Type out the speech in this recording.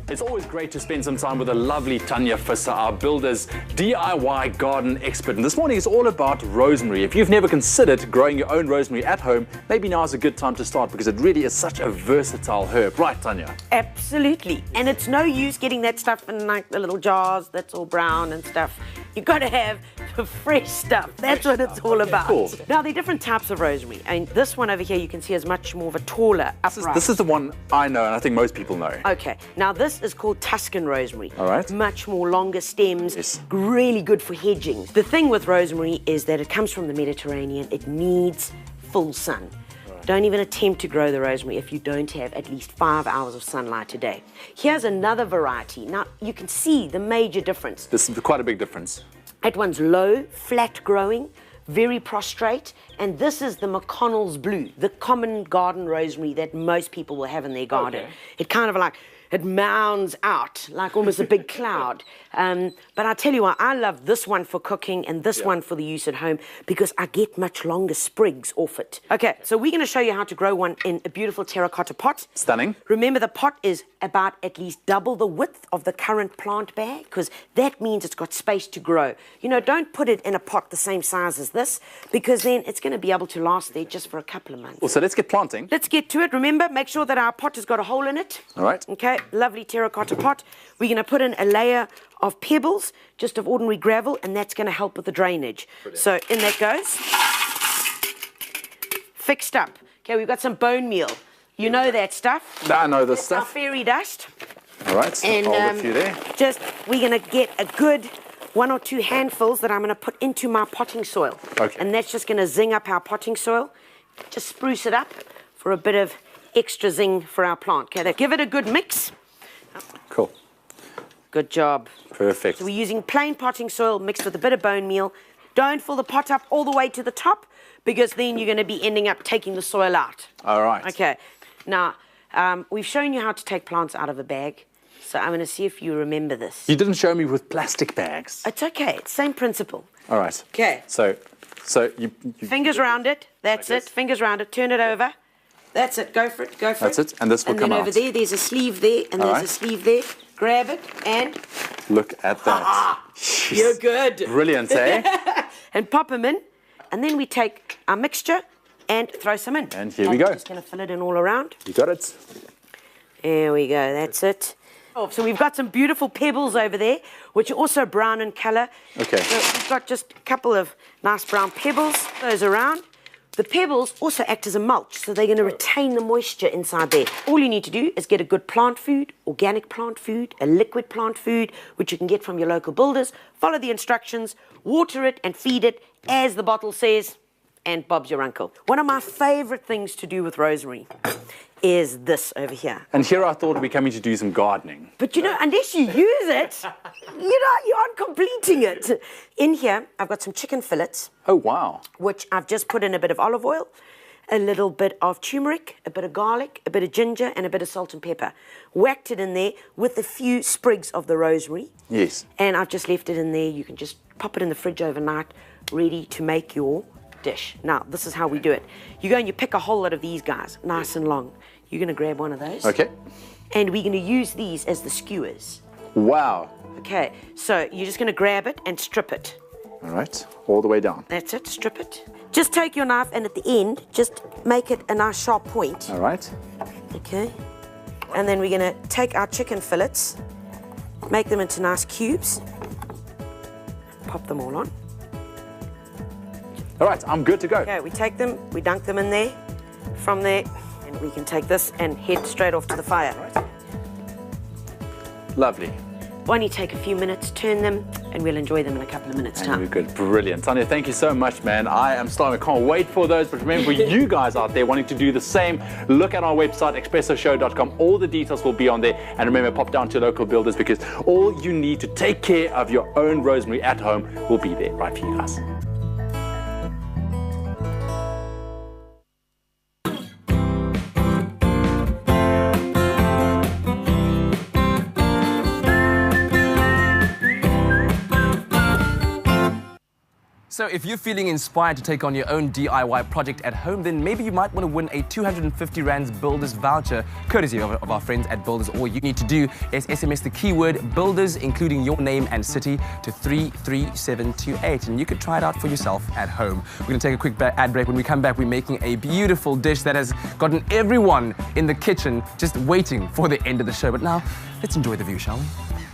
It's always great to spend some time with the lovely Tanya Visser, our builder's DIY garden expert. And this morning is all about rosemary. If you've never considered growing your own rosemary at home, maybe now is a good time to start because it really is such a versatile herb. Right, Tanya? Absolutely. And it's no use getting that stuff in like the little jars that's all brown and stuff. You've got to have the fresh stuff. That's what it's all about. Cool. Now, there are different types of rosemary. And this one over here, you can see is much more of a taller, upright. This is the one I know, and I think most people know. Okay. Now, this is called Tuscan rosemary. All right. Much more longer stems. Yes. Really good for hedging. The thing with rosemary is that it comes from the Mediterranean. It needs full sun. Don't even attempt to grow the rosemary if you don't have at least 5 hours of sunlight a day. Here's another variety. Now, you can see the major difference. This is quite a big difference. That one's low, flat growing, very prostrate, and this is the McConnell's blue, the common garden rosemary that most people will have in their garden. Okay. It kind of like, it mounds out like almost a big cloud. But I tell you what, I love this one for cooking and this one for the use at home because I get much longer sprigs off it. Okay, so we're going to show you how to grow one in a beautiful terracotta pot. Stunning. Remember, the pot is about at least double the width of the current plant bag because that means it's got space to grow. You know, don't put it in a pot the same size as this because then it's going to be able to last there just for a couple of months. Well, so let's get planting. Let's get to it. Remember, make sure that our pot has got a hole in it. All right. Okay, lovely terracotta pot. We're going to put in a layer of pebbles, just of ordinary gravel, and that's going to help with the drainage. Brilliant. So in that goes. Fixed up. Okay, we've got some bone meal. You know that stuff. I know this That's stuff. our fairy dust. All right, so And hold a few there. we're going to get a good 1 or 2 handfuls that I'm going to put into my potting soil. Okay. And that's just going to zing up our potting soil. Just spruce it up for a bit of extra zing for our plant. Okay, give it a good mix. Cool. Good job. Perfect. So we're using plain potting soil mixed with a bit of bone meal. Don't fill the pot up all the way to the top because then you're going to be ending up taking the soil out. All right. Okay. Now, we've shown you how to take plants out of a bag. So I'm going to see if you remember this. You didn't show me with plastic bags. It's okay. It's same principle. All right. Okay. So you Fingers round it. That's Like it. this? Fingers round it. Turn it over. That's it. Go for it. Go for it. That's it. And this will come then out. over there, there's a sleeve there, and All there's right. a sleeve there. Grab it, and Look at that. you're good. Brilliant, eh? And pop them in. And then we take our mixture and throw some in. And here we go. I'm just going to fill it in all around. You got it. There we go. That's it. Oh, so we've got some beautiful pebbles over there, which are also brown in colour. Okay. So we've got just a couple of nice brown pebbles. Those around. The pebbles also act as a mulch, so they're going to retain the moisture inside there. All you need to do is get a good plant food, organic plant food, a liquid plant food, which you can get from your local builders. Follow the instructions, water it and feed it as the bottle says, and Bob's your uncle. One of my favourite things to do with rosemary is this over here. And here I thought we're coming to do some gardening. But you know, unless you use it, you aren't completing it. In here, I've got some chicken fillets, Oh, wow. which I've just put in a bit of olive oil, a little bit of turmeric, a bit of garlic, a bit of ginger, and a bit of salt and pepper. Whacked it in there with a few sprigs of the rosemary. Yes. And I've just left it in there. You can just pop it in the fridge overnight, ready to make your dish. Now, this is how we do it. You go and you pick a whole lot of these guys, nice and long. You're going to grab one of those. Okay. And we're going to use these as the skewers. Wow. Okay, so you're just going to grab it and strip it. All right. All the way down. That's it, strip it. Just take your knife and at the end, just make it a nice sharp point. All right. Okay. And then we're going to take our chicken fillets, make them into nice cubes, pop them all on. All right. I'm good to go. Okay, we take them, we dunk them in there. From there, and we can take this and head straight off to the fire. Lovely. Why don't you take a few minutes, turn them, and we'll enjoy them in a couple of minutes' And we're time. good. Brilliant. Tanya, thank you so much, man. I am starving. I can't wait for those. But remember, you guys out there wanting to do the same, look at our website, expressoshow.com. All the details will be on there. And remember, pop down to local builders because all you need to take care of your own rosemary at home will be there right for you guys. So if you're feeling inspired to take on your own DIY project at home, then maybe you might want to win a 250 Rands Builders voucher, courtesy of our friends at Builders. All you need to do is SMS the keyword Builders, including your name and city, to 33728, and you could try it out for yourself at home. We're going to take a quick ad break. When we come back, we're making a beautiful dish that has gotten everyone in the kitchen just waiting for the end of the show. But now, let's enjoy the view, shall we?